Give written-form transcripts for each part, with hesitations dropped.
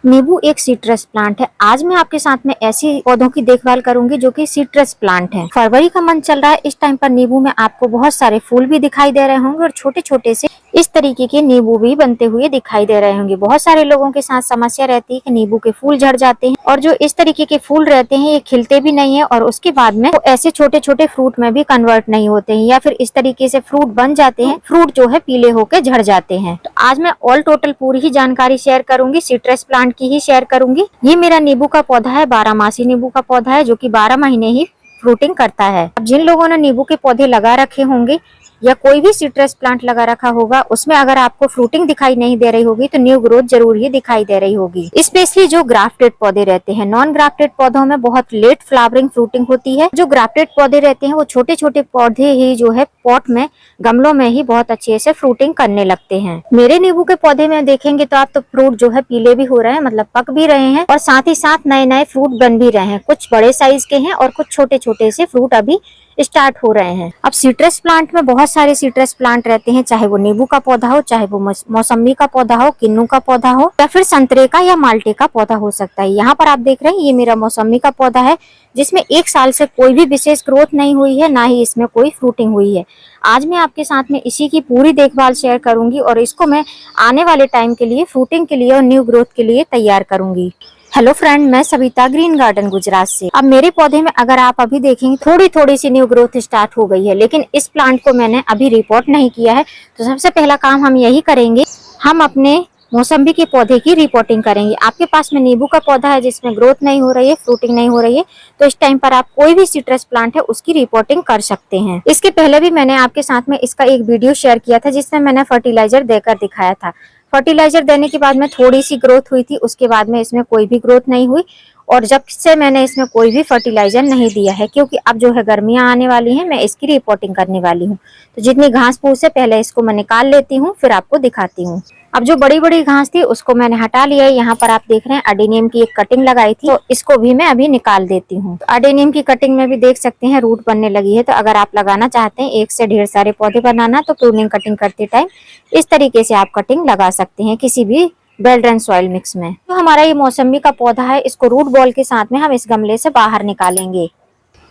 नींबू एक citrus plant है। आज मैं आपके साथ में ऐसी पौधों की देखभाल करूंगी जो कि सिट्रस प्लांट है। फरवरी का मंथ चल रहा है, इस टाइम पर नींबू में आपको बहुत सारे फूल भी दिखाई दे रहे होंगे और छोटे छोटे से इस तरीके के नींबू भी बनते हुए दिखाई दे रहे होंगे। बहुत सारे लोगों के साथ समस्या रहती है कि नींबू के फूल झड़ जाते हैं और जो इस तरीके के फूल रहते हैं ये खिलते भी नहीं है और उसके बाद में वो ऐसे छोटे छोटे फ्रूट में भी कन्वर्ट नहीं होते हैं या फिर इस तरीके से फ्रूट बन जाते हैं, फ्रूट जो है पीले होकर झड़ जाते हैं। तो आज मैं ऑल टोटल पूरी ही जानकारी शेयर करूंगी, सिट्रस प्लांट की ही शेयर करूंगी। ये मेरा नींबू का पौधा है, 12 मासी नींबू का पौधा है जो कि 12 महीने ही फ्रूटिंग करता है। अब जिन लोगों ने नींबू के पौधे लगा रखे होंगे या कोई भी सिट्रस प्लांट लगा रखा होगा उसमें अगर आपको फ्रूटिंग दिखाई नहीं दे रही होगी तो न्यू ग्रोथ जरूर ही दिखाई दे रही होगी। स्पेशली जो ग्राफ्टेड पौधे रहते हैं, नॉन ग्राफ्टेड पौधों में बहुत लेट फ्लावरिंग फ्रूटिंग होती है। जो ग्राफ्टेड पौधे रहते हैं वो छोटे छोटे पौधे ही जो है पॉट में, गमलों में ही बहुत अच्छे से फ्रूटिंग करने लगते हैं। मेरे नींबू के पौधे में देखेंगे तो आप तो फ्रूट जो है पीले भी हो रहे हैं, मतलब पक भी रहे हैं और साथ ही साथ नए नए फ्रूट बन भी रहे हैं। कुछ बड़े साइज के हैं और कुछ छोटे छोटे से फ्रूट अभी स्टार्ट हो रहे हैं। अब सिट्रस प्लांट में बहुत सारे सिट्रस प्लांट रहते हैं, चाहे वो नींबू का पौधा हो, चाहे वो मौसम्बी का पौधा हो, किन्नू का पौधा हो या फिर संतरे का या माल्टे का पौधा हो सकता है। यहाँ पर आप देख रहे हैं ये मेरा मौसम्बी का पौधा है जिसमें 1 साल से कोई भी विशेष ग्रोथ नहीं हुई है, ना ही इसमें कोई फ्रूटिंग हुई है। आज मैं आपके साथ में इसी की पूरी देखभाल शेयर करूंगी और इसको मैं आने वाले टाइम के लिए, फ्रूटिंग के लिए और न्यू ग्रोथ के लिए तैयार करूंगी। हेलो फ्रेंड, मैं सविता ग्रीन गार्डन गुजरात से। अब मेरे पौधे में अगर आप अभी देखेंगे थोड़ी थोड़ी सी न्यू ग्रोथ स्टार्ट हो गई है, लेकिन इस प्लांट को मैंने अभी रिपोर्ट नहीं किया है। तो सबसे पहला काम हम यही करेंगे, हम अपने मौसम्बी के पौधे की रिपोर्टिंग करेंगे। आपके पास में नींबू का पौधा है जिसमें ग्रोथ नहीं हो रही है, फ्रूटिंग नहीं हो रही है, तो इस टाइम पर आप कोई भी सिट्रस प्लांट है उसकी रिपोर्टिंग कर सकते हैं। इसके पहले भी मैंने आपके साथ में इसका एक वीडियो शेयर किया था जिसमें मैंने फर्टिलाइजर देकर दिखाया था। फर्टिलाइजर देने के बाद में थोड़ी सी ग्रोथ हुई थी, उसके बाद में इसमें कोई भी ग्रोथ नहीं हुई और जब से मैंने इसमें कोई भी फर्टिलाइजर नहीं दिया है, क्योंकि अब जो है गर्मियां आने वाली हैं, मैं इसकी रिपोर्टिंग करने वाली हूँ। तो जितनी घास फूस है पहले इसको मैं निकाल लेती हूँ, फिर आपको दिखाती हूँ। अब जो बड़ी बड़ी घास थी उसको मैंने हटा लिया है। यहाँ पर आप देख रहे हैं अडेनियम की एक कटिंग लगाई थी, तो इसको भी मैं अभी निकाल देती हूँ। तो अडेनियम की कटिंग में भी देख सकते हैं रूट बनने लगी है। तो अगर आप लगाना चाहते हैं एक से ढेर सारे पौधे बनाना, तो प्रूनिंग कटिंग करते टाइम इस तरीके से आप कटिंग लगा सकते हैं किसी भी वेल ड्रेन सॉइल मिक्स में। तो हमारा ये मौसम्बी का पौधा है, इसको रूट बॉल के साथ में हम इस गमले से बाहर निकालेंगे।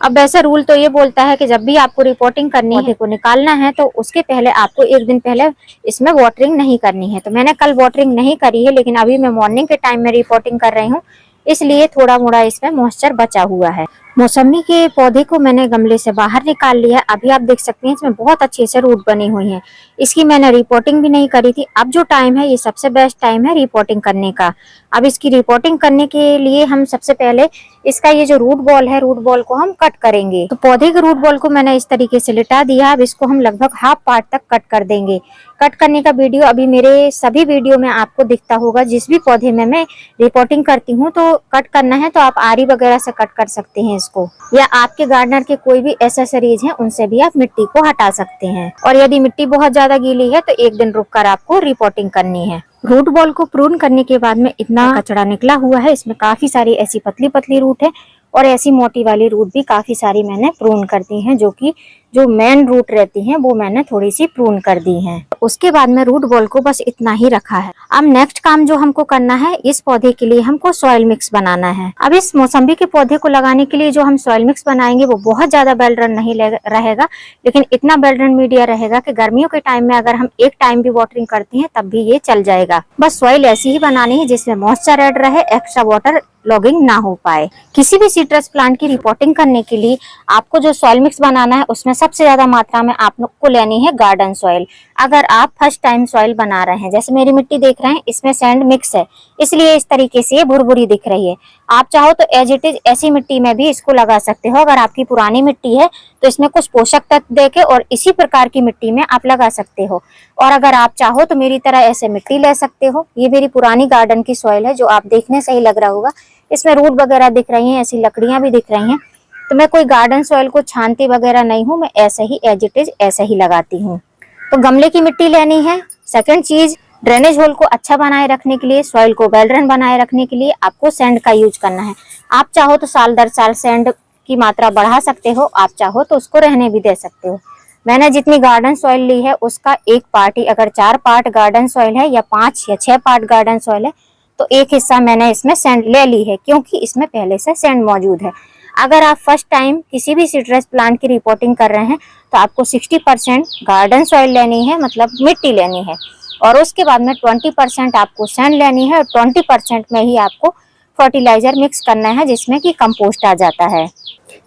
अब वैसे रूल तो ये बोलता है कि जब भी आपको रिपोर्टिंग करनी है, पौधे को निकालना है, तो उसके पहले आपको 1 दिन पहले इसमें वाटरिंग नहीं करनी है। तो मैंने कल वाटरिंग नहीं करी है, लेकिन अभी मैं मॉर्निंग के टाइम में रिपोर्टिंग कर रही हूँ, इसलिए थोड़ा मोड़ा इसमें मॉइस्चर बचा हुआ है। मौसम्बी के पौधे को मैंने गमले से बाहर निकाल लिया। अभी आप देख सकते हैं इसमें बहुत अच्छे से रूट बनी हुई हैं। इसकी मैंने रिपोर्टिंग भी नहीं करी थी। अब जो टाइम है ये सबसे बेस्ट टाइम है रिपोर्टिंग करने का। अब इसकी रिपोर्टिंग करने के लिए हम सबसे पहले इसका ये जो रूट बॉल है, रूट बॉल को हम कट करेंगे। तो पौधे के रूट बॉल को मैंने इस तरीके से लिटा दिया। अब इसको हम लगभग हाफ पार्ट तक कट कर देंगे। कट करने का वीडियो अभी मेरे सभी वीडियो में आपको दिखता होगा। जिस भी पौधे में मैं रिपोर्टिंग करती हूँ तो कट करना है तो आप आरी वगैरह से कट कर सकते हैं इसको, या आपके गार्डनर के कोई भी एसेसरीज हैं उनसे भी आप मिट्टी को हटा सकते हैं। और यदि मिट्टी बहुत ज्यादा गीली है तो 1 दिन रुककर आपको रिपोर्टिंग करनी है। रूट बॉल को प्रून करने के बाद में इतना कचरा निकला हुआ है, इसमें काफी सारी ऐसी पतली पतली रूट है और ऐसी मोटी वाली रूट भी काफी सारी मैंने प्रून कर दी हैं, जो कि जो मेन रूट रहती हैं वो मैंने थोड़ी सी प्रून कर दी हैं। उसके बाद में रूट बॉल को बस इतना ही रखा है। अब नेक्स्ट काम जो हमको करना है, इस पौधे के लिए हमको सॉइल मिक्स बनाना है। अब इस मौसम्बी के पौधे को लगाने के लिए जो हम सॉइल मिक्स बनाएंगे वो बहुत ज्यादा वेल रन नहीं रहेगा, लेकिन इतना वेल रन मीडिया रहेगा कि गर्मियों के टाइम में अगर हम एक टाइम भी वाटरिंग करते हैं तब भी ये चल जाएगा। बस सॉइल ऐसी ही बनानी है जिसमें मॉइस्चर ऐड रहे, एक्स्ट्रा वाटर लॉगिंग ना हो पाए। किसी भी सिट्रस प्लांट की रिपोर्टिंग करने के लिए आपको जो सॉइल मिक्स बनाना है उसमें सबसे ज्यादा मात्रा में आप लोग को लेनी है गार्डन सॉइल। अगर आप फर्स्ट टाइम सॉइल बना रहे हैं, जैसे मेरी मिट्टी देख रहे हैं इसमें सैंड मिक्स है, इसलिए इस तरीके से ये भुरभुरी दिख रही है। आप चाहो तो एज इट इज ऐसी मिट्टी में भी इसको लगा सकते हो। अगर आपकी पुरानी मिट्टी है तो इसमें कुछ पोषक तत्व देके और इसी प्रकार की मिट्टी में आप लगा सकते हो। और अगर आप चाहो तो मेरी तरह ऐसे मिट्टी ले सकते हो। ये मेरी पुरानी गार्डन की सॉइल है जो आप देखने से ही लग रहा होगा, इसमें रूट वगैरह दिख रही हैं, ऐसी लकड़ियां भी दिख रही हैं। तो मैं कोई गार्डन सॉइल को छानती वगैरह नहीं हूँ, मैं ऐसे ही एज इट इज ऐसे ही लगाती हूँ। तो गमले की मिट्टी लेनी है। सेकंड चीज, ड्रेनेज होल को अच्छा बनाए रखने के लिए, सॉइल को वेल रन बनाए रखने के लिए आपको सैंड का यूज करना है। आप चाहो तो साल दर साल सैंड की मात्रा बढ़ा सकते हो, आप चाहो तो उसको रहने भी दे सकते हो। मैंने जितनी गार्डन सॉइल ली है उसका 1 पार्ट ही, अगर 4 पार्ट गार्डन सॉइल है या 5 या 6 पार्ट गार्डन सॉइल है तो एक हिस्सा मैंने इसमें सैंड ले ली है, क्योंकि इसमें पहले से सैंड मौजूद है। अगर आप फर्स्ट टाइम किसी भी सिट्रस प्लांट की रिपोर्टिंग कर रहे हैं तो आपको 60% गार्डन सॉइल लेनी है, मतलब मिट्टी लेनी है, और उसके बाद में 20% आपको सैंड लेनी है, और 20% में ही आपको फर्टिलाइजर मिक्स करना है, जिसमें कि कंपोस्ट आ जाता है।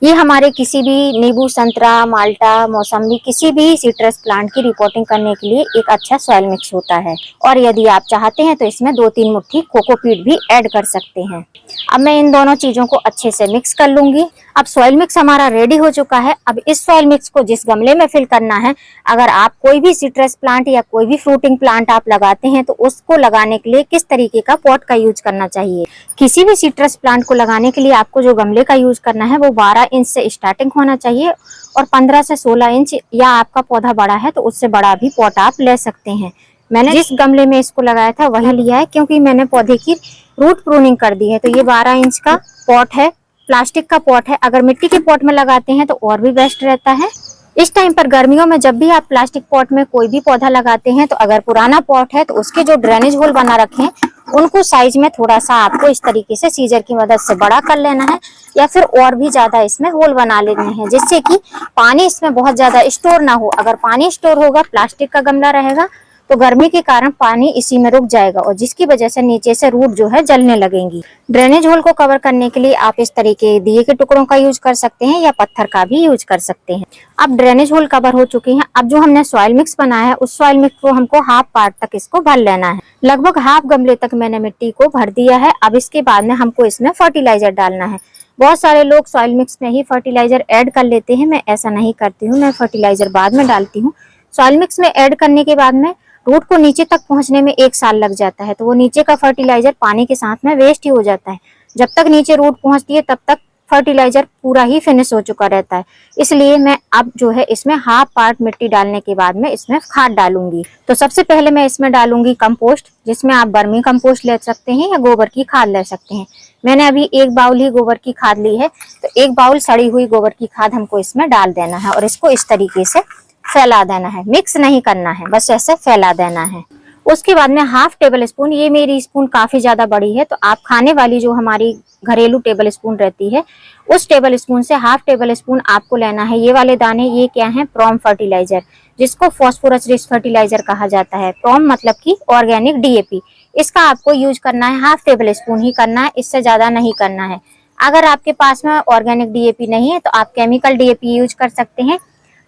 ये हमारे किसी भी नींबू, संतरा, माल्टा, मौसम्बी, किसी भी सिट्रस प्लांट की रिपोर्टिंग करने के लिए एक अच्छा सॉइल मिक्स होता है। और यदि आप चाहते हैं तो इसमें 2-3 मुट्ठी कोकोपीट भी ऐड कर सकते हैं। अब मैं इन दोनों चीजों को अच्छे से मिक्स कर लूंगी। अब सॉइल मिक्स हमारा रेडी हो चुका है। अब इस सॉइल मिक्स को जिस गमले में फिल करना है, अगर आप कोई भी सिट्रस प्लांट या कोई भी फ्रूटिंग प्लांट आप लगाते हैं तो उसको लगाने के लिए किस तरीके का पॉट का यूज करना चाहिए। किसी भी सिट्रस प्लांट को लगाने के लिए आपको जो गमले का यूज करना है वो 12 इंच से स्टार्टिंग होना चाहिए, और 15 से 16 इंच, या आपका पौधा बड़ा है तो उससे बड़ा भी पॉट आप ले सकते हैं। मैंने जिस गमले में इसको लगाया था वही लिया है, क्योंकि मैंने पौधे की रूट प्रूनिंग कर दी है। तो ये 12 इंच का पॉट है, प्लास्टिक का पॉट है। अगर मिट्टी के पॉट में लगाते हैं तो और भी बेस्ट रहता है। इस टाइम पर गर्मियों में जब भी आप प्लास्टिक पॉट में कोई भी पौधा लगाते हैं तो अगर पुराना पॉट है तो उसके जो ड्रेनेज होल बना रखे हैं उनको साइज में थोड़ा सा आपको इस तरीके से सीजर की मदद से बड़ा कर लेना है, या फिर और भी ज्यादा इसमें होल बना लेने हैं, जिससे कि पानी इसमें बहुत ज्यादा स्टोर ना हो। अगर पानी स्टोर होगा, प्लास्टिक का गमला रहेगा, तो गर्मी के कारण पानी इसी में रुक जाएगा, और जिसकी वजह से नीचे से रूट जो है जलने लगेंगी। ड्रेनेज होल को कवर करने के लिए आप इस तरीके दिए के टुकड़ों का यूज कर सकते हैं, या पत्थर का भी यूज कर सकते हैं। अब ड्रेनेज होल कवर हो चुके हैं। अब जो हमने सॉइल मिक्स बनाया है उस सॉइल मिक्स को हमको हाफ पार्ट तक इसको भर लेना है। लगभग हाफ गमले तक मैंने मिट्टी को भर दिया है। अब इसके बाद में हमको इसमें फर्टिलाइजर डालना है। बहुत सारे लोग सॉइल मिक्स में ही फर्टिलाइजर ऐड कर लेते हैं, मैं ऐसा नहीं करती हूँ, मैं फर्टिलाइजर बाद में डालती हूँ। सॉइल मिक्स में ऐड करने के बाद में रूट को नीचे तक पहुंचने में 1 साल लग जाता है, तो वो नीचे का फर्टिलाइजर पानी के साथ में वेस्ट ही हो जाता है। जब तक नीचे रूट पहुंचती है तब तक फर्टिलाइजर पूरा ही फिनिश हो चुका रहता है। इसलिए मैं अब जो है इसमें हाफ पार्ट मिट्टी डालने के बाद में इसमें खाद डालूंगी। तो सबसे पहले मैं इसमें डालूंगी कंपोस्ट, जिसमें आप बर्मी कंपोस्ट ले सकते हैं या गोबर की खाद ले सकते हैं। मैंने अभी 1 बाउल ही गोबर की खाद ली है, तो 1 बाउल सड़ी हुई गोबर की खाद हमको इसमें डाल देना है, और इसको इस तरीके से फैला देना है। मिक्स नहीं करना है, बस ऐसे फैला देना है। उसके बाद में हाफ टेबल स्पून, ये मेरी स्पून काफी ज्यादा बड़ी है, तो आप खाने वाली जो हमारी घरेलू टेबल स्पून रहती है उस टेबल स्पून से हाफ टेबल स्पून आपको लेना है। ये वाले दाने, ये क्या है, प्रॉम फर्टिलाइजर, जिसको फॉस्फोरस रिच फर्टिलाइजर कहा जाता है। प्रॉम मतलब कि ऑर्गेनिक डीएपी। इसका आपको यूज करना है हाफ टेबल स्पून ही करना है, इससे ज्यादा नहीं करना है। अगर आपके पास में ऑर्गेनिक डीएपी नहीं है तो आप केमिकल डीएपी यूज कर सकते हैं।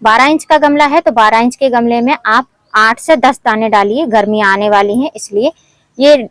12 इंच का गमला है तो 12 इंच के गमले में आप 8 से 10 दाने डालिए। गर्मियां आने वाली हैं, इसलिए ये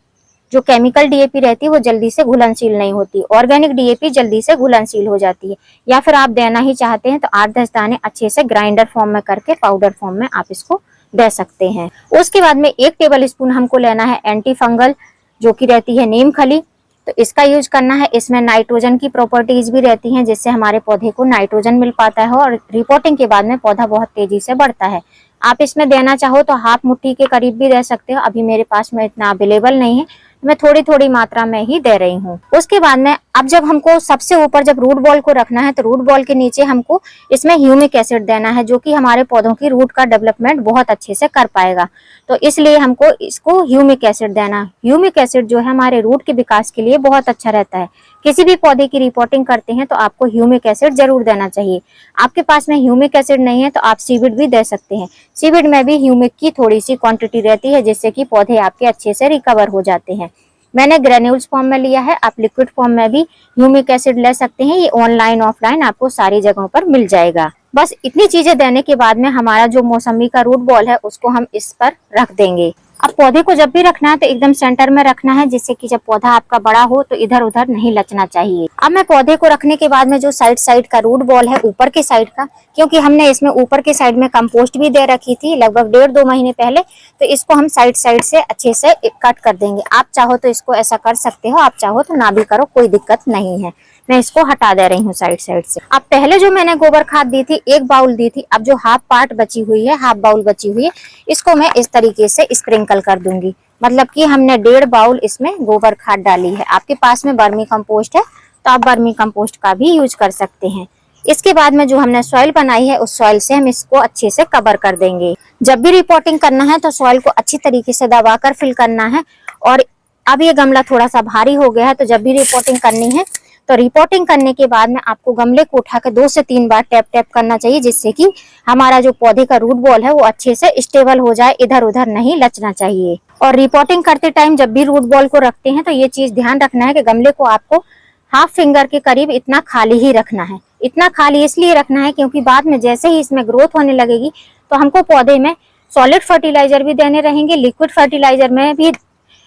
जो केमिकल डीएपी रहती है वो जल्दी से घुलनशील नहीं होती। ऑर्गेनिक डीएपी जल्दी से घुलनशील हो जाती है। या फिर आप देना ही चाहते हैं तो 8-10 दाने अच्छे से ग्राइंडर फॉर्म में करके पाउडर फॉर्म में आप इसको दे सकते हैं। उसके बाद में 1 टेबल स्पून हमको लेना है एंटी फंगल, जो कि रहती है नीम खली, तो इसका यूज करना है। इसमें नाइट्रोजन की प्रॉपर्टीज भी रहती हैं, जिससे हमारे पौधे को नाइट्रोजन मिल पाता है, और रिपोर्टिंग के बाद में पौधा बहुत तेजी से बढ़ता है। आप इसमें देना चाहो तो हाफ मुट्ठी के करीब भी दे सकते हो। अभी मेरे पास में इतना अवेलेबल नहीं है, मैं थोड़ी थोड़ी मात्रा में ही दे रही हूँ। उसके बाद में अब जब हमको सबसे ऊपर जब रूट बॉल को रखना है तो रूट बॉल के नीचे हमको इसमें ह्यूमिक एसिड देना है, जो कि हमारे पौधों की रूट का डेवलपमेंट बहुत अच्छे से कर पाएगा। तो इसलिए हमको इसको ह्यूमिक एसिड देना। ह्यूमिक एसिड जो है हमारे रूट के विकास के लिए बहुत अच्छा रहता है। किसी भी पौधे की रिपोर्टिंग करते हैं तो आपको ह्यूमिक एसिड जरूर देना चाहिए। आपके पास में ह्यूमिक एसिड नहीं है तो आप सीविड भी दे सकते हैं। सीविड में भी ह्यूमिक की थोड़ी सी क्वांटिटी रहती है, जिससे कि पौधे आपके अच्छे से रिकवर हो जाते हैं। मैंने ग्रेन्यूल्स फॉर्म में लिया है, आप लिक्विड फॉर्म में भी ह्यूमिक एसिड ले सकते हैं। ये ऑनलाइन ऑफलाइन आपको सारी जगहों पर मिल जाएगा। बस इतनी चीजें देने के बाद में हमारा जो मौसमी का रूट बॉल है उसको हम इस पर रख देंगे। अब पौधे को जब भी रखना है तो एकदम सेंटर में रखना है, जिससे कि जब पौधा आपका बड़ा हो तो इधर उधर नहीं लचना चाहिए। अब मैं पौधे को रखने के बाद में जो साइड का रूट बॉल है ऊपर के साइड का, क्योंकि हमने इसमें ऊपर के साइड में कंपोस्ट भी दे रखी थी लगभग 1.5-2 महीने पहले, तो इसको हम साइड से अच्छे से कट कर देंगे। आप चाहो तो इसको ऐसा कर सकते हो, आप चाहो तो ना भी करो, कोई दिक्कत नहीं है। मैं इसको हटा दे रही हूँ साइड से। अब पहले जो मैंने गोबर खाद दी थी 1 बाउल दी थी, अब जो हाफ पार्ट बची हुई है, हाफ बाउल बची हुई है, इसको मैं इस तरीके से स्प्रिंकल कर दूंगी। मतलब कि हमने 1.5 बाउल इसमें गोबर खाद डाली है। आपके पास में बर्मी कंपोस्ट है तो आप बर्मी कंपोस्ट का भी यूज कर सकते हैं। इसके बाद में जो हमने सॉइल बनाई है उस सॉइल से हम इसको अच्छे से कवर कर देंगे। जब भी रिपोर्टिंग करना है तो सॉइल को अच्छी तरीके से दबाकर फिल करना है, और अब ये गमला थोड़ा सा भारी हो गया है, तो जब भी रिपोर्टिंग करनी है तो रिपोर्टिंग करने के बाद में आपको गमले को उठाकर 2 से 3 बार टैप टैप करना चाहिए, जिससे कि हमारा जो पौधे का रूट बॉल है वो अच्छे से स्टेबल हो जाए, इधर उधर नहीं लचना चाहिए। और रिपोर्टिंग करते टाइम जब भी रूट बॉल को रखते हैं तो ये चीज ध्यान रखना है कि गमले को आपको हाफ फिंगर के करीब इतना खाली ही रखना है। इतना खाली इसलिए रखना है क्योंकि बाद में जैसे ही इसमें ग्रोथ होने लगेगी तो हमको पौधे में सॉलिड फर्टिलाइजर भी देने रहेंगे, लिक्विड फर्टिलाइजर में भी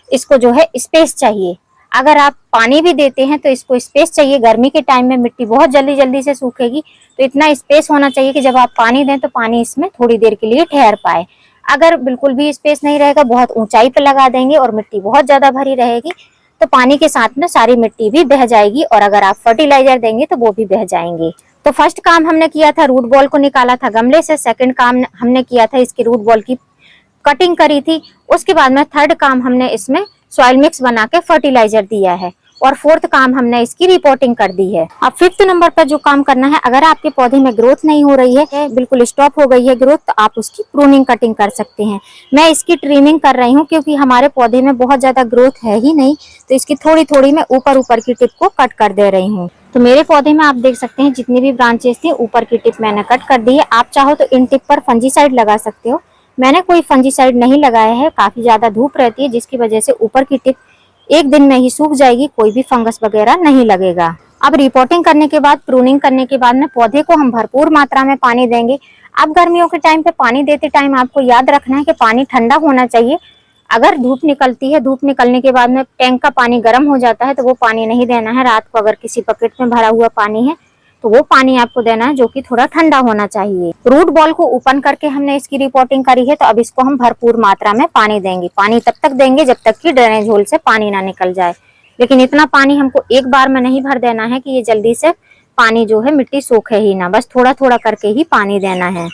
इसको जो है स्पेस चाहिए। अगर आप पानी भी देते हैं तो इसको स्पेस चाहिए। गर्मी के टाइम में मिट्टी बहुत जल्दी जल्दी से सूखेगी, तो इतना स्पेस होना चाहिए कि जब आप पानी दें तो पानी इसमें थोड़ी देर के लिए ठहर पाए। अगर बिल्कुल भी स्पेस नहीं रहेगा, बहुत ऊंचाई पे लगा देंगे और मिट्टी बहुत ज्यादा भरी रहेगी तो पानी के साथ में सारी मिट्टी भी बह जाएगी, और अगर आप फर्टिलाइजर देंगे तो वो भी बह जाएंगे। तो फर्स्ट काम हमने किया था रूट बॉल को निकाला था गमले से, सेकंड काम हमने किया था इसके रूट बॉल की कटिंग करी थी, उसके बाद में थर्ड काम हमने इसमें सॉइल मिक्स बना के फर्टिलाइजर दिया है, और फोर्थ काम हमने इसकी रिपोर्टिंग कर दी है। अब फिफ्थ नंबर पर जो काम करना है, अगर आपके पौधे में ग्रोथ नहीं हो रही है, बिल्कुल स्टॉप हो गई है ग्रोथ, तो आप उसकी प्रूनिंग कटिंग कर सकते हैं। मैं इसकी ट्रिमिंग कर रही हूँ क्योंकि हमारे पौधे में बहुत ज्यादा ग्रोथ है ही नहीं, तो इसकी थोड़ी थोड़ी मैं ऊपर ऊपर की टिप को कट कर दे रही हूँ। तो मेरे पौधे में आप देख सकते हैं जितनी भी ब्रांचेस थी ऊपर की टिप मैंने कट कर दी है। आप चाहो तो इन टिप पर फंजीसाइड लगा सकते हो, मैंने कोई फंजीसाइड नहीं लगाया है। काफी ज्यादा धूप रहती है जिसकी वजह से ऊपर की टिप एक दिन में ही सूख जाएगी, कोई भी फंगस वगैरह नहीं लगेगा। अब रिपोर्टिंग करने के बाद, प्रूनिंग करने के बाद में पौधे को हम भरपूर मात्रा में पानी देंगे। अब गर्मियों के टाइम पे पानी देते टाइम आपको याद रखना है कि पानी ठंडा होना चाहिए। अगर धूप निकलती है, धूप निकलने के बाद में टैंक का पानी गर्म हो जाता है तो वो पानी नहीं देना है। रात को अगर किसी बकेट में भरा हुआ पानी है तो वो पानी आपको देना है जो कि थोड़ा ठंडा होना चाहिए। रूट बॉल को ओपन करके हमने इसकी रिपोर्टिंग करी है, तो अब इसको हम भरपूर मात्रा में पानी देंगे। पानी तब तक देंगे जब तक कि ड्रेनेज होल से पानी ना निकल जाए, लेकिन इतना पानी हमको एक बार में नहीं भर देना है कि ये जल्दी से पानी जो है मिट्टी सूखे ही ना, बस थोड़ा थोड़ा करके ही पानी देना है।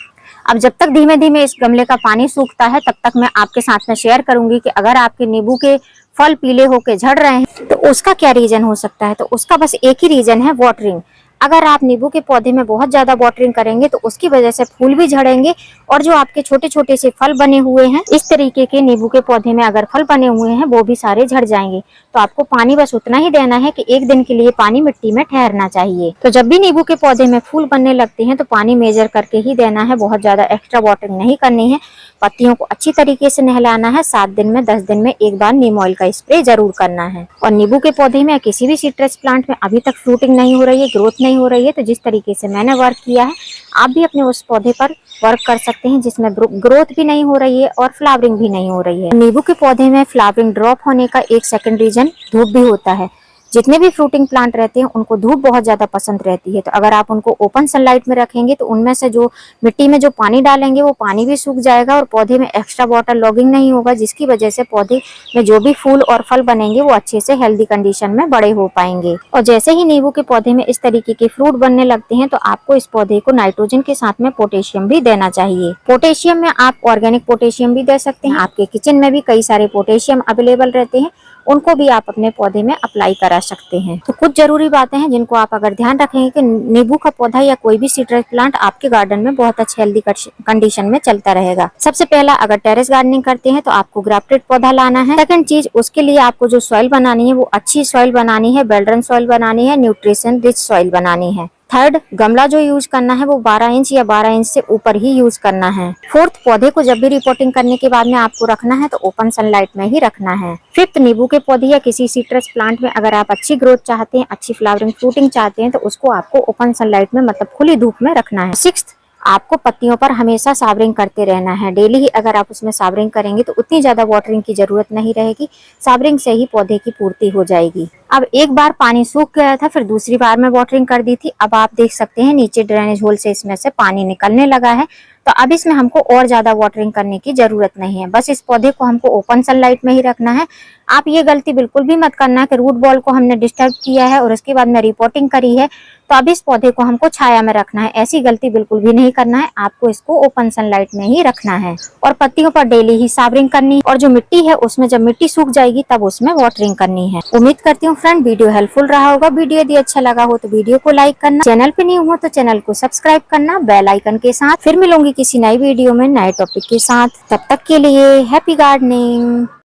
अब जब तक धीमे धीमे इस गमले का पानी सूखता है तब तक मैं आपके साथ में शेयर करूंगी कि अगर आपके नींबू के फल पीले होके झड़ रहे हैं तो उसका क्या रीजन हो सकता है। तो उसका बस एक ही रीजन है, वाटरिंग। अगर आप नींबू के पौधे में बहुत ज्यादा वाटरिंग करेंगे तो उसकी वजह से फूल भी झड़ेंगे, और जो आपके छोटे छोटे से फल बने हुए हैं, इस तरीके के नींबू के पौधे में अगर फल बने हुए हैं वो भी सारे झड़ जाएंगे। तो आपको पानी बस उतना ही देना है कि एक दिन के लिए पानी मिट्टी में ठहरना चाहिए। तो जब भी नींबू के पौधे में फूल बनने लगते हैं तो पानी मेजर करके ही देना है, बहुत ज्यादा एक्स्ट्रा वाटरिंग नहीं करनी है। पत्तियों को अच्छी तरीके से नहलाना है। 7 दिन में 10 दिन में एक बार नीम ऑयल का स्प्रे जरूर करना है। और नींबू के पौधे में किसी भी सिट्रस प्लांट में अभी तक फ्रूटिंग नहीं हो रही है, ग्रोथ नहीं हो रही है, तो जिस तरीके से मैंने वर्क किया है आप भी अपने उस पौधे पर वर्क कर सकते हैं जिसमें ग्रोथ भी नहीं हो रही है और फ्लावरिंग भी नहीं हो रही है। नींबू के पौधे में फ्लावरिंग ड्रॉप होने का एक सेकंड रीजन धूप भी होता है। जितने भी फ्रूटिंग प्लांट रहते हैं उनको धूप बहुत ज्यादा पसंद रहती है, तो अगर आप उनको ओपन सनलाइट में रखेंगे तो उनमें से जो मिट्टी में जो पानी डालेंगे वो पानी भी सूख जाएगा और पौधे में एक्स्ट्रा वाटर लॉगिंग नहीं होगा, जिसकी वजह से पौधे में जो भी फूल और फल बनेंगे वो अच्छे से हेल्दी कंडीशन में बड़े हो पाएंगे। और जैसे ही नींबू के पौधे में इस तरीके के फ्रूट बनने लगते हैं तो आपको इस पौधे को नाइट्रोजन के साथ में पोटेशियम भी देना चाहिए। पोटेशियम में आप ऑर्गेनिक पोटेशियम भी दे सकते हैं। आपके किचन में भी कई सारे पोटेशियम अवेलेबल रहते हैं, उनको भी आप अपने पौधे में अप्लाई करा सकते हैं। तो कुछ जरूरी बातें हैं जिनको आप अगर ध्यान रखेंगे कि नींबू का पौधा या कोई भी सिट्रस प्लांट आपके गार्डन में बहुत अच्छे हेल्दी कंडीशन में चलता रहेगा। सबसे पहला, अगर टेरेस गार्डनिंग करते हैं तो आपको ग्राफ्टेड पौधा लाना है। सेकंड चीज, उसके लिए आपको जो सॉइल बनानी है वो अच्छी सॉइल बनानी है, बेल्ड्रन सॉइल बनानी है, न्यूट्रिशन रिच सॉइल बनानी है। थर्ड, गमला जो यूज करना है वो 12 इंच या 12 इंच से ऊपर ही यूज करना है। फोर्थ, पौधे को जब भी रिपोर्टिंग करने के बाद में आपको रखना है तो ओपन सनलाइट में ही रखना है। फिफ्थ, नींबू के पौधे या किसी सिट्रस प्लांट में अगर आप अच्छी ग्रोथ चाहते हैं, अच्छी फ्लावरिंग फ्रूटिंग चाहते हैं तो उसको आपको ओपन सनलाइट में मतलब खुली धूप में रखना है। सिक्स्थ, आपको पत्तियों पर हमेशा सावरिंग करते रहना है। डेली ही अगर आप उसमें सावरिंग करेंगे तो उतनी ज्यादा वाटरिंग की जरूरत नहीं रहेगी, सावरिंग से ही पौधे की पूर्ति हो जाएगी। अब एक बार पानी सूख गया था, फिर दूसरी बार मैं वाटरिंग कर दी थी। अब आप देख सकते हैं नीचे ड्रेनेज होल से इसमें से पानी निकलने लगा है, तो अब इसमें हमको और ज्यादा वाटरिंग करने की जरूरत नहीं है। बस इस पौधे को हमको ओपन सनलाइट में ही रखना है। आप ये गलती बिल्कुल भी मत करना कि रूट बॉल को हमने डिस्टर्ब किया है और उसके बाद में रिपोर्टिंग करी है तो अब इस पौधे को हमको छाया में रखना है। ऐसी गलती बिल्कुल भी नहीं करना है, आपको इसको ओपन सनलाइट में ही रखना है। और पत्तियों पर डेली ही सावरिंग करनी है, और जो मिट्टी है उसमें जब मिट्टी सूख जाएगी तब उसमें वाटरिंग करनी है। उम्मीद करती हूँ फ्रेंड वीडियो हेल्पफुल रहा होगा। वीडियो यदि अच्छा लगा हो तो वीडियो को लाइक करना, चैनल पे नहीं हुआ तो चैनल को सब्सक्राइब करना बेल आइकन के साथ। फिर मिलूंगी किसी नई वीडियो में नए टॉपिक के साथ, तब तक के लिए हैप्पी गार्डनिंग।